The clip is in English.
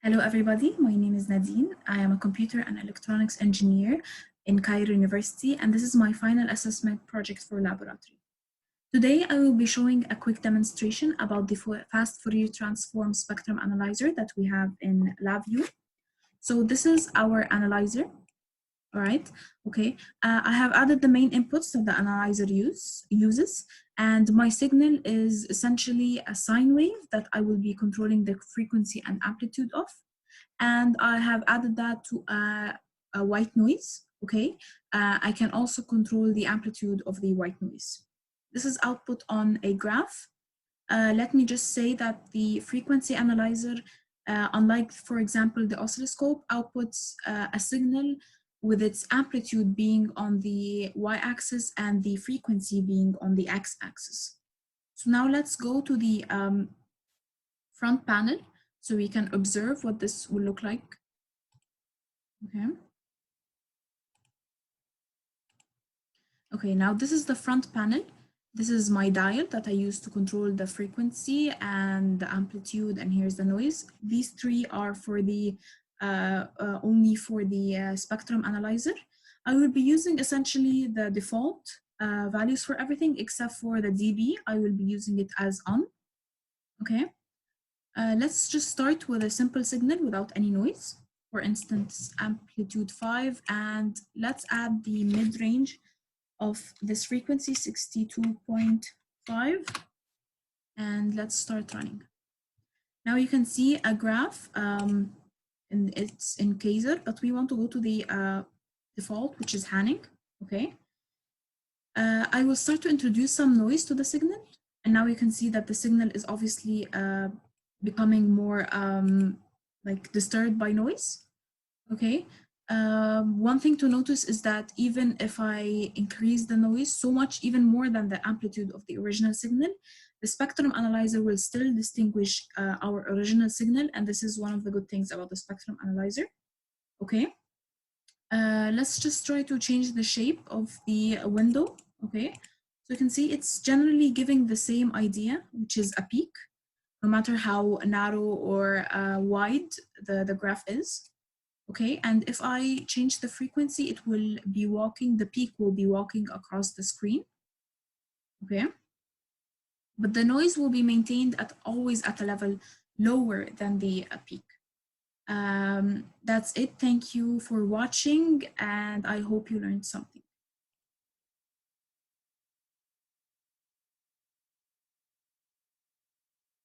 Hello everybody, my name is Nadine. I am a computer and electronics engineer in Cairo University, and this is my final assessment project for laboratory. Today I will be showing a quick demonstration about the fast Fourier transform spectrum analyzer that we have in LabVIEW. So this is our analyzer. All right, okay. I have added the main inputs that the analyzer uses, and my signal is essentially a sine wave that I will be controlling the frequency and amplitude of. And I have added that to a white noise, okay? I can also control the amplitude of the white noise. This is output on a graph. Let me just say that the frequency analyzer, unlike, for example, the oscilloscope, outputs a signal with its amplitude being on the y-axis and the frequency being on the x-axis. So now let's go to the front panel so we can observe what this will look like. Okay. Okay, now this is the front panel. This is my dial that I use to control the frequency and the amplitude, and here's the noise. These three are for the only for the spectrum analyzer. I will be using essentially the default values for everything except for the dB. I will be using it as on. Okay, let's just start with a simple signal without any noise. For instance, amplitude 5, and let's add the mid-range of this frequency, 62.5, and let's start running. Now you can see a graph, and it's in Kaiser, but we want to go to the default, which is Hanning. Okay. I will start to introduce some noise to the signal, and now you can see that the signal is obviously becoming more like disturbed by noise. Okay. One thing to notice is that even if I increase the noise so much, even more than the amplitude of the original signal, the spectrum analyzer will still distinguish our original signal, and this is one of the good things about the spectrum analyzer. Okay, let's just try to change the shape of the window. Okay, so you can see it's generally giving the same idea, which is a peak, no matter how narrow or wide the graph is. Okay, and if I change the frequency, it will be walking, the peak will be walking across the screen. Okay, but the noise will be maintained at always at a level lower than the peak. That's it. Thank you for watching, and I hope you learned something.